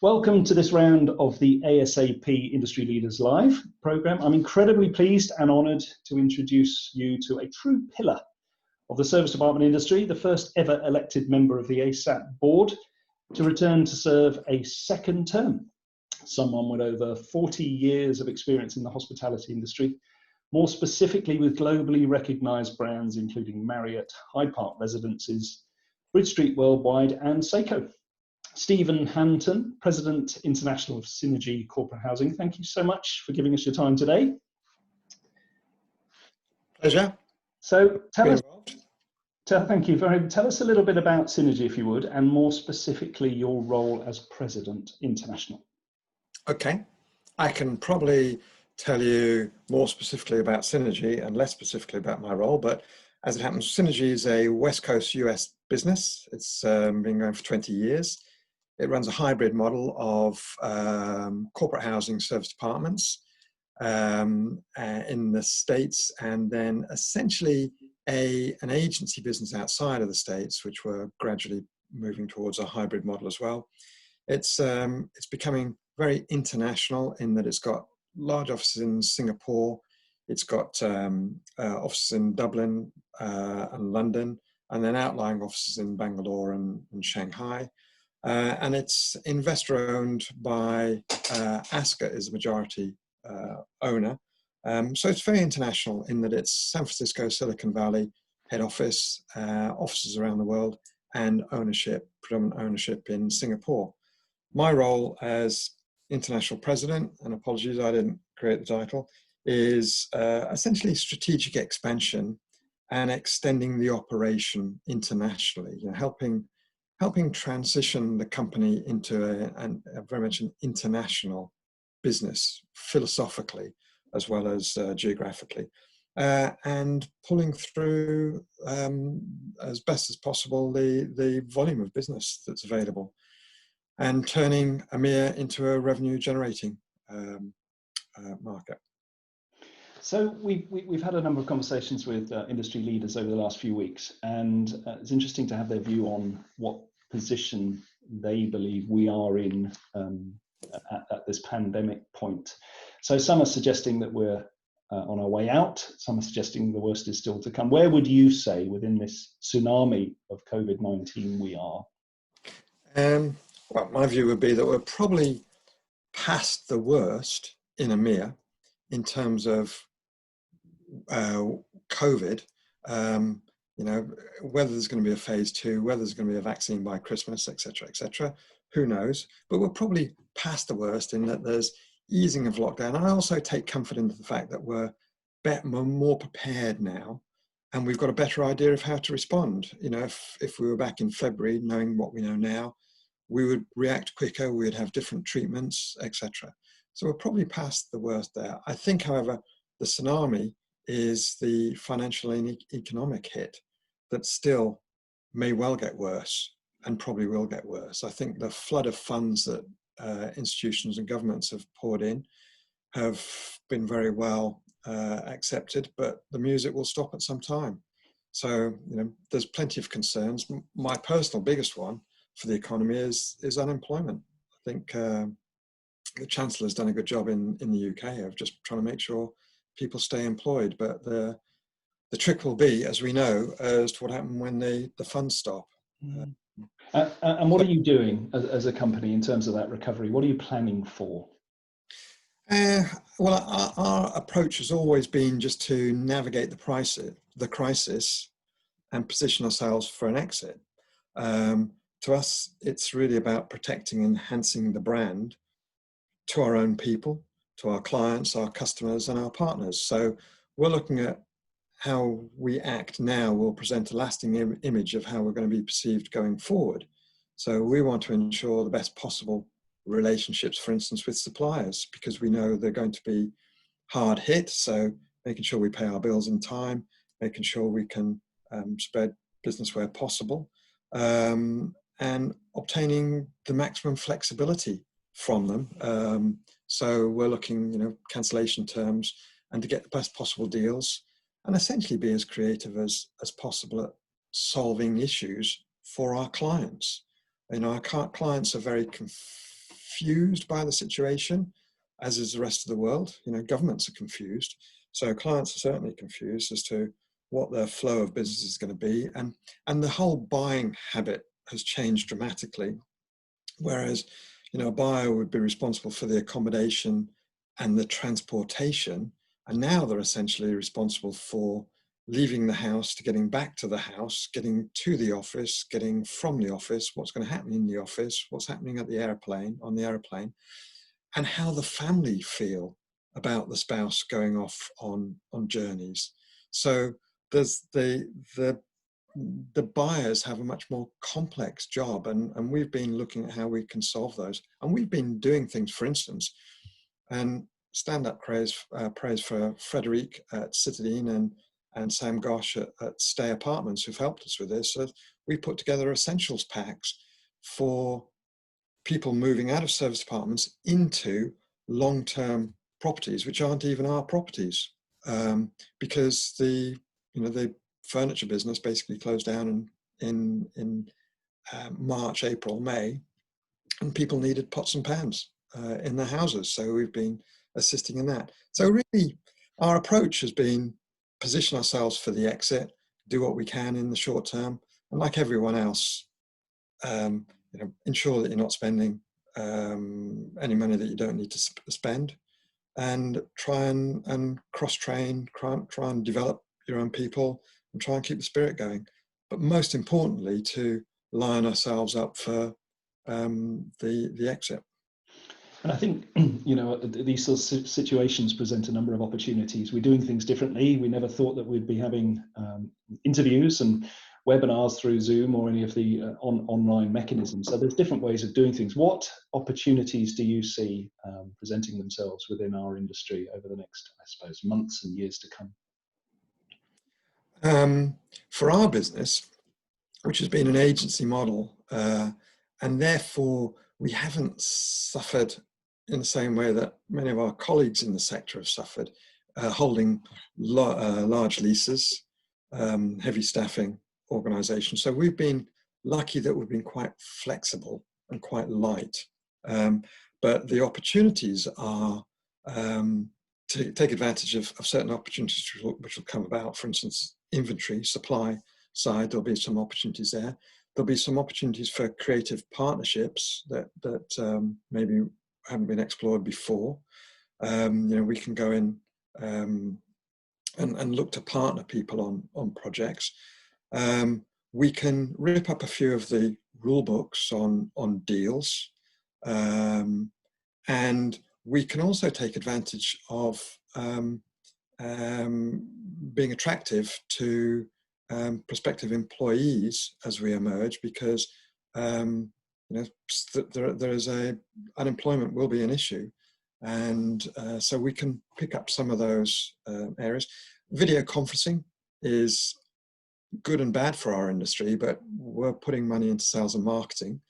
Welcome to this round of the ASAP Industry Leaders Live programme. I'm incredibly pleased and honoured to introduce you to a true pillar of the service department industry, the first ever elected member of the ASAP board to return to serve a second term. Someone with over 40 years of experience in the hospitality industry, more specifically with globally recognised brands including Marriott, Hyde Park Residences, Bridge Street Worldwide and Seiko. Stephen Hanton, President International of Synergy Corporate Housing, thank you so much for giving us your time today. Pleasure. So tell us a little bit about Synergy, if you would, and more specifically your role as President International. Okay, I can probably tell you more specifically about Synergy and less specifically about my role, but as it happens, Synergy is a West Coast US business. It's been going for 20 years. It runs a hybrid model of corporate housing service departments in the States, and then essentially an agency business outside of the States, which we're gradually moving towards a hybrid model as well. It's becoming very international in that it's got large offices in Singapore, it's got offices in Dublin and London, and then outlying offices in Bangalore and Shanghai. And it's investor owned by ASCA is the majority owner. So it's very international in that it's San Francisco, Silicon Valley, head office, offices around the world, and ownership, predominant ownership in Singapore. My role as international president, and apologies I didn't create the title, is essentially strategic expansion and extending the operation internationally, helping transition the company into a very much an international business, philosophically as well as geographically, and pulling through as best as possible the volume of business that's available, and turning EMEA into a revenue generating market. So we've had a number of conversations with industry leaders over the last few weeks, and it's interesting to have their view on what position they believe we are in at this pandemic point. So some are suggesting that we're on our way out, some are suggesting the worst is still to come. Where would you say within this tsunami of COVID-19 we are? Well, my view would be that we're probably past the worst in EMEA in terms of COVID. Whether there's going to be a phase 2, whether there's going to be a vaccine by Christmas, etc., who knows? But we're probably past the worst in that there's easing of lockdown. And I also take comfort in the fact that we're more prepared now, and we've got a better idea of how to respond. If we were back in February, knowing what we know now, we would react quicker, we would have different treatments, etc. So we're probably past the worst there. I think, however, the tsunami is the financial and economic hit that still may well get worse and probably will get worse. I think the flood of funds that institutions and governments have poured in have been very well accepted, but the music will stop at some time. So, there's plenty of concerns. My personal biggest one for the economy is unemployment. I think the Chancellor's done a good job in the UK of just trying to make sure people stay employed, but the trick will be, as we know, as to what happens when the funds stop. And what are you doing as a company in terms of that recovery? What are you planning for? Well, our approach has always been just to navigate the crisis and position ourselves for an exit. To us, it's really about protecting and enhancing the brand to our own people, to our clients, our customers, and our partners. So we're looking at how we act now will present a lasting image of how we're going to be perceived going forward. So we want to ensure the best possible relationships, for instance, with suppliers, because we know they're going to be hard hit. So making sure we pay our bills in time, making sure we can spread business where possible, and obtaining the maximum flexibility from them. So we're looking, cancellation terms, and to get the best possible deals, and essentially be as creative as possible at solving issues for our clients. Our clients are very confused confused by the situation, as is the rest of the world. You know, governments are confused. So clients are certainly confused as to what their flow of business is going to be. And the whole buying habit has changed dramatically. Whereas, you know, a buyer would be responsible for the accommodation and the transportation. And now they're essentially responsible for leaving the house to getting back to the house, getting to the office, getting from the office, what's going to happen in the office, what's happening at the airplane, on the airplane, and how the family feel about the spouse going off on journeys. So there's the buyers have a much more complex job, and we've been looking at how we can solve those. And we've been doing things, for instance, and stand-up praise for Frederic at Citadine and Sam Gosh at Stay Apartments, who've helped us with this. So we put together essentials packs for people moving out of service apartments into long-term properties, which aren't even our properties, because the furniture business basically closed down in March, April, May, and people needed pots and pans in their houses. So we've been assisting in that. So really, our approach has been position ourselves for the exit, do what we can in the short term, and like everyone else, ensure that you're not spending any money that you don't need to spend, and try and cross-train, try and develop your own people, and try and keep the spirit going. But most importantly, to line ourselves up for the exit. And I think, you know, these sort of situations present a number of opportunities. We're doing things differently. We never thought that we'd be having interviews and webinars through Zoom or any of the online mechanisms. So there's different ways of doing things. What opportunities do you see presenting themselves within our industry over the next, I suppose, months and years to come? For our business, which has been an agency model, and therefore we haven't suffered in the same way that many of our colleagues in the sector have suffered, holding large leases, heavy staffing organizations. So we've been lucky that we've been quite flexible and quite light. But the opportunities are to take advantage of certain opportunities which will come about. For instance, inventory, supply side, there'll be some opportunities there. There'll be some opportunities for creative partnerships that maybe haven't been explored before. We can go in and look to partner people on projects. We can rip up a few of the rule books on deals, and we can also take advantage of being attractive to prospective employees as we emerge, because unemployment will be an issue, and so we can pick up some of those areas. Video conferencing is good and bad for our industry, but we're putting money into sales and marketing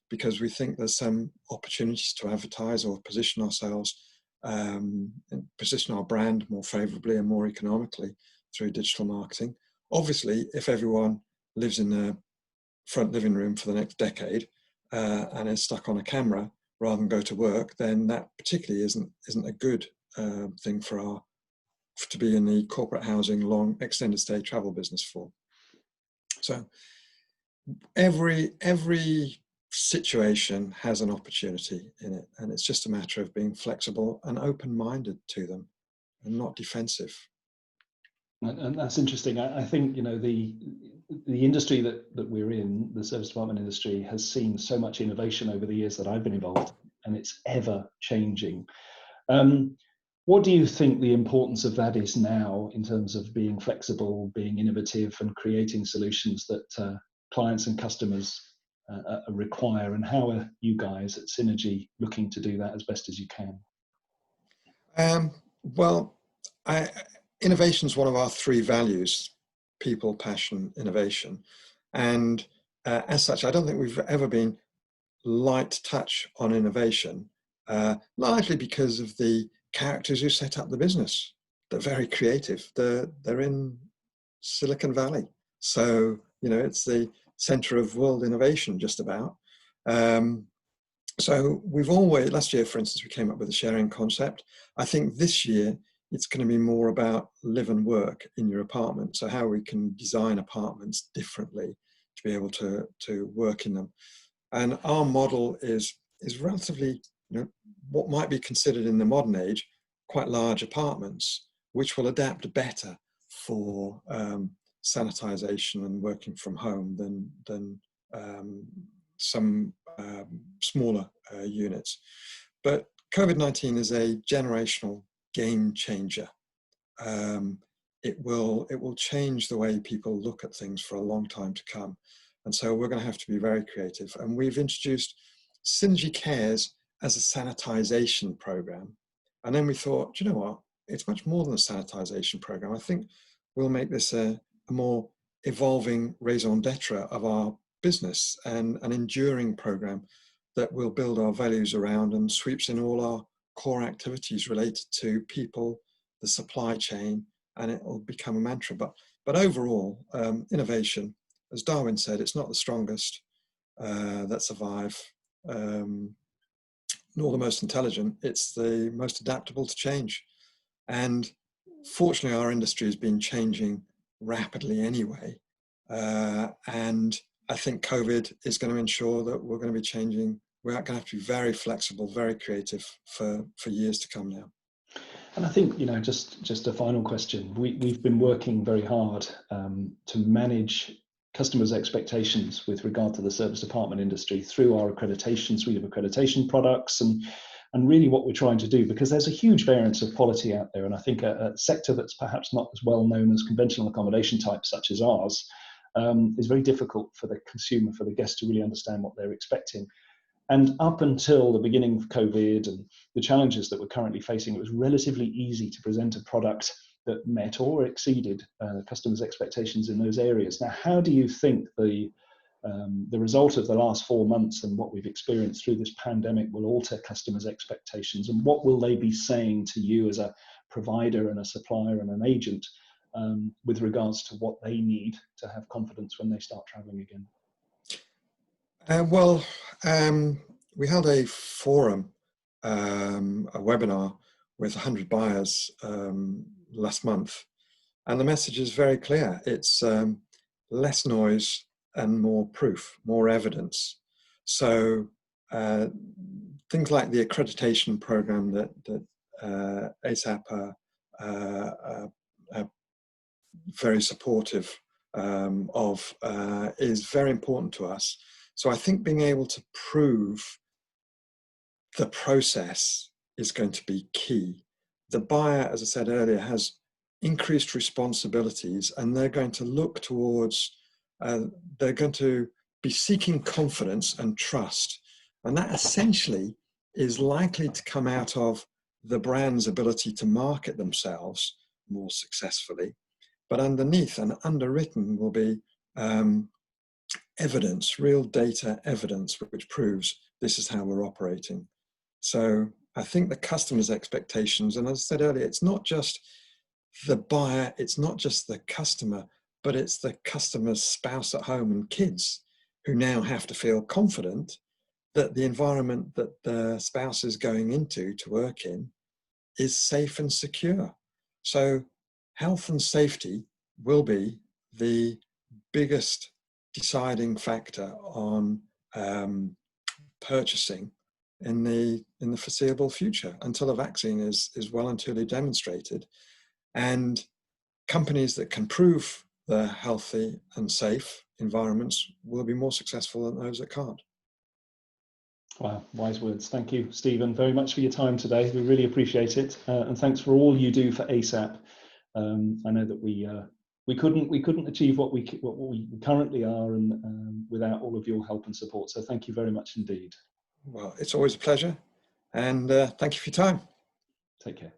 because we think there's some opportunities to advertise or position ourselves, and position our brand more favorably and more economically through digital marketing. Obviously, if everyone lives in their front living room for the next decade and is stuck on a camera rather than go to work, then that particularly isn't a good thing to be in the corporate housing, long extended stay travel business for. So every situation has an opportunity in it, and it's just a matter of being flexible and open-minded to them and not defensive. And that's interesting. I think, you know, the industry that we're in, the service department industry, has seen so much innovation over the years that I've been involved, and it's ever changing. What do you think the importance of that is now in terms of being flexible, being innovative, and creating solutions that clients and customers require, and how are you guys at Synergy looking to do that as best as you can? Innovation is one of our three values: people, passion, innovation. And as such, I don't think we've ever been light touch on innovation, largely because of the characters who set up the business. They're very creative. They're in Silicon Valley. So, you know, it's the center of world innovation, just about. So we've always, last year, for instance, we came up with a sharing concept. I think this year it's going to be more about live and work in your apartment. So how we can design apartments differently to be able to work in them. And our model is relatively, what might be considered in the modern age, quite large apartments, which will adapt better for sanitization and working from home than some smaller units. But COVID-19 is a generational game changer. It will change the way people look at things for a long time to come. And so we're going to have to be very creative. And we've introduced Synergy Cares as a sanitization program. And then we thought, you know what? It's much more than a sanitization program. I think we'll make this a more evolving raison d'etre of our business and an enduring program that will build our values around and sweeps in all our core activities related to people, the supply chain, and it will become a mantra. But overall, innovation, as Darwin said, it's not the strongest that survive, nor the most intelligent, it's the most adaptable to change. And fortunately, our industry has been changing rapidly anyway. And I think COVID is going to ensure that we're going to be changing. We're going to have to be very flexible, very creative for years to come now. And I think, just a final question. We've been working very hard to manage customers' expectations with regard to the service apartment industry through our accreditation suite of accreditation products and really what we're trying to do, because there's a huge variance of quality out there. And I think a sector that's perhaps not as well known as conventional accommodation types such as ours is very difficult for the consumer, for the guest to really understand what they're expecting. And up until the beginning of COVID and the challenges that we're currently facing, it was relatively easy to present a product that met or exceeded customers' expectations in those areas. Now, how do you think the result of the last 4 months and what we've experienced through this pandemic will alter customers' expectations, and what will they be saying to you as a provider and a supplier and an agent with regards to what they need to have confidence when they start traveling again? We held a forum, a webinar with 100 buyers last month, and the message is very clear. It's less noise and more proof, more evidence. So things like the accreditation program that ASAP are very supportive of is very important to us. So I think being able to prove the process is going to be key. The buyer, as I said earlier, has increased responsibilities, and they're going to look towards, they're going to be seeking confidence and trust. And that essentially is likely to come out of the brand's ability to market themselves more successfully. But underneath and underwritten will be evidence, real data evidence, which proves this is how we're operating. So I think the customer's expectations, and as I said earlier, it's not just the buyer, it's not just the customer, but it's the customer's spouse at home and kids who now have to feel confident that the environment that the spouse is going into to work in is safe and secure. So health and safety will be the biggest deciding factor on purchasing in the foreseeable future until a vaccine is well and truly demonstrated. And companies that can prove they're healthy and safe environments will be more successful than those that can't. Wow, wise words. Thank you, Stephen, very much for your time today. We really appreciate it, and thanks for all you do for ASAP. I know that we couldn't achieve what we currently are, and without all of your help and support. So thank you very much indeed. Well, it's always a pleasure, and thank you for your time. Take care.